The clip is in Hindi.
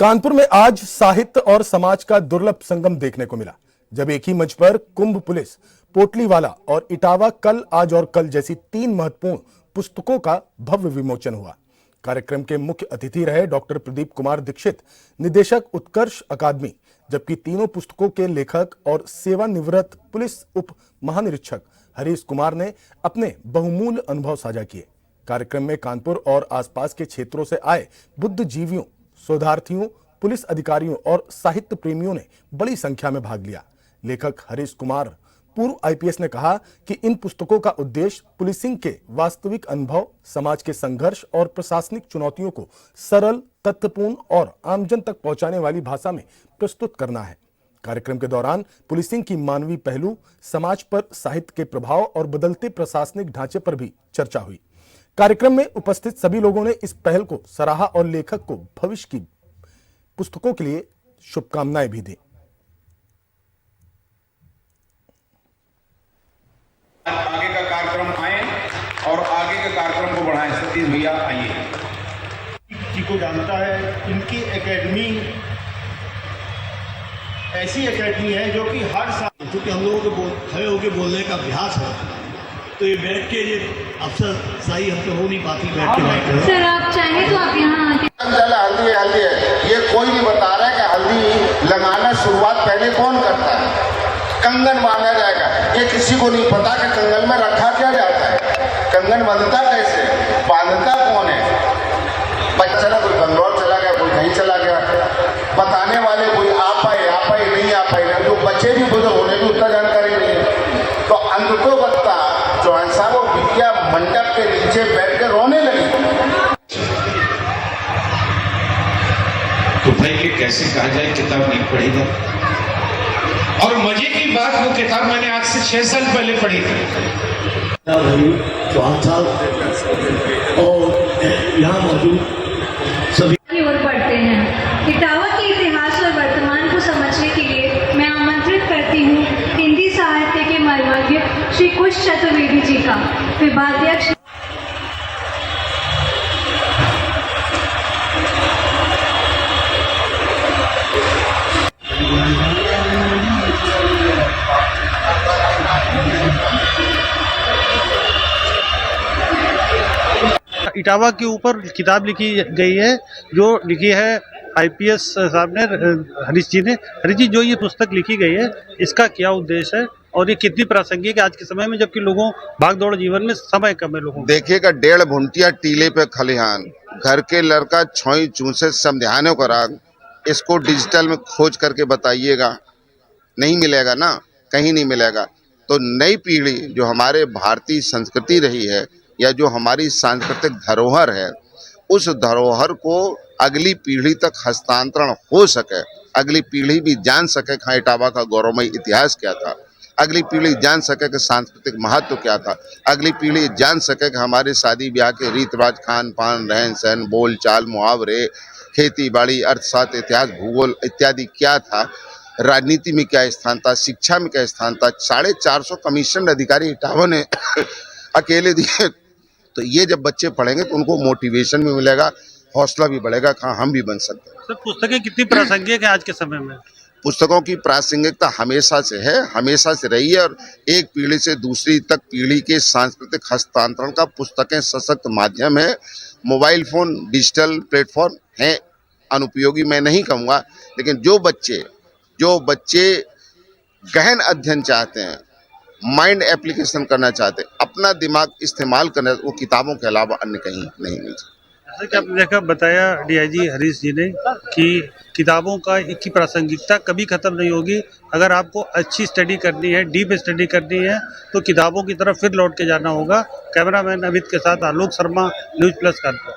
कानपुर में आज साहित्य और समाज का दुर्लभ संगम देखने को मिला, जब एक ही मंच पर कुंभ पुलिस, पोटलीवाला और इटावा कल, आज और कल जैसी 3 महत्वपूर्ण पुस्तकों का भव्य विमोचन हुआ। कार्यक्रम के मुख्य अतिथि रहे डॉक्टर प्रदीप कुमार दीक्षित, निदेशक उत्कर्ष अकादमी, जबकि तीनों पुस्तकों के लेखक और सेवानिवृत्त पुलिस उप महानिरीक्षक हरीश कुमार ने अपने बहुमूल्य अनुभव साझा किए। कार्यक्रम में कानपुर और आसपास के क्षेत्रों से आए बुद्धिजीवियों, शोधार्थियों, पुलिस अधिकारियों और साहित्य प्रेमियों ने बड़ी संख्या में भाग लिया। लेखक हरीश कुमार, पूर्व आईपीएस, ने कहा कि इन पुस्तकों का उद्देश्य पुलिसिंग के वास्तविक अनुभव, समाज के संघर्ष और प्रशासनिक चुनौतियों को सरल, तथ्यपूर्ण और आमजन तक पहुंचाने वाली भाषा में प्रस्तुत करना है। कार्यक्रम के दौरान पुलिसिंग की मानवीय पहलू, समाज पर साहित्य के प्रभाव और बदलते प्रशासनिक ढांचे पर भी चर्चा हुई। कार्यक्रम में उपस्थित सभी लोगों ने इस पहल को सराहा और लेखक को भविष्य की पुस्तकों के लिए शुभकामनाएं भी दी। आगे का कार्यक्रम आए और आगे के कार्यक्रम को बढ़ाएं। सतीश भैया आइए। जी को जानता है, इनकी एकेडमी ऐसी एकेडमी है जो कि हर साल, क्योंकि हम लोगों को खड़े होकर बोलने का अभ्यास है, तो ये बैठ के ये अफसर सही हमसे हो नहीं पाती बैठ के। सर आप चाहे तो आप यहाँ आके हल्दी हल्दी है, ये कोई नहीं बता रहा है कि हल्दी लगाना शुरुआत पहले कौन करता है। कंगन बांधा जाएगा, ये किसी को नहीं पता कि कंगन में रखा क्या जाता है, कंगन बंधता कैसे, बांधता कौन है। बच्चा ना कोई बंगलौर चला गया, कोई कहीं चला गया, बताने वाले कोई आ पाए नहीं आ पाए, जो बच्चे भी बुजुर्ग होने भी उतना जानकारी नहीं है। तो अंत को बता चौहान साहब वो विद्या मंडप के नीचे बैठ कर रोने लगी। तो भाई ये कैसे कहा जाए किताब नहीं पढ़ी था। और मजे की बात, वो किताब मैंने आज से 6 साल पहले पढ़ी थी। चौहान साहब और यहाँ मौजूद सभी की ओर बढ़ते हैं। इटावा के इतिहास और वर्तमान को समझने के लिए मैं आमंत्रित करती हूँ हिंदी साहित्य के मर्मज्ञ श्री कुश चतुर्वेदी जी का विभागाध्यक्ष इटावा के ऊपर किताब लिखी गई है, जो लिखी है आईपीएस साहब ने, हरीश जी ने। हरीश जी, जो ये पुस्तक लिखी गई है, इसका क्या उद्देश्य है और ये कितनी प्रासंगिक है आज के समय में, जबकि लोगों भागदौड़ जीवन में समय कम है लोगों। देखिएगा, 1.5 भुंटिया टीले पे खलिहान, घर के लड़का छोई चूसे समझाने को राग, इसको डिजिटल में खोज करके बताइएगा, नहीं मिलेगा ना, कहीं नहीं मिलेगा। तो नई पीढ़ी जो हमारे भारतीय संस्कृति रही है या जो हमारी सांस्कृतिक धरोहर है, उस धरोहर को अगली पीढ़ी तक हस्तांतरण हो सके, अगली पीढ़ी भी जान सके कि इटावा का गौरवमय इतिहास क्या था, अगली पीढ़ी जान सके कि सांस्कृतिक महत्व क्या था, अगली पीढ़ी जान सके कि हमारे शादी ब्याह के रीत रिवाज, खान पान, रहन सहन, बोल चाल, मुहावरे, खेती बाड़ी, अर्थशास्त्र, इतिहास, भूगोल इत्यादि क्या था, राजनीति में क्या स्थान था, शिक्षा में क्या स्थान था। 450 कमीशन अधिकारी इटावा ने अकेले दिए। तो ये जब बच्चे पढ़ेंगे तो उनको मोटिवेशन भी मिलेगा, हौसला भी बढ़ेगा, कहाँ हम भी बन सकते हैं। सर, पुस्तकें कितनी प्रासंगिक है आज के समय में? पुस्तकों की प्रासंगिकता हमेशा से है, हमेशा से रही है, और एक पीढ़ी से दूसरी तक पीढ़ी के सांस्कृतिक हस्तांतरण का पुस्तकें सशक्त माध्यम है। मोबाइल फोन, डिजिटल प्लेटफॉर्म हैं अनुपयोगी, मैं नहीं कहूँगा, लेकिन जो बच्चे गहन अध्ययन चाहते हैं, माइंड एप्लीकेशन करना चाहते हैं, अपना दिमाग इस्तेमाल करना, वो किताबों के अलावा अन्य कहीं नहीं मिल सकता। जैसे कि आपने देखा, बताया डीआईजी हरीश जी ने कि किताबों की प्रासंगिकता कभी खत्म नहीं होगी। अगर आपको अच्छी स्टडी करनी है, डीप स्टडी करनी है, तो किताबों की तरफ फिर लौट के जाना होगा। कैमरामैन अमित के साथ आलोक शर्मा, न्यूज़ प्लस कानपुर।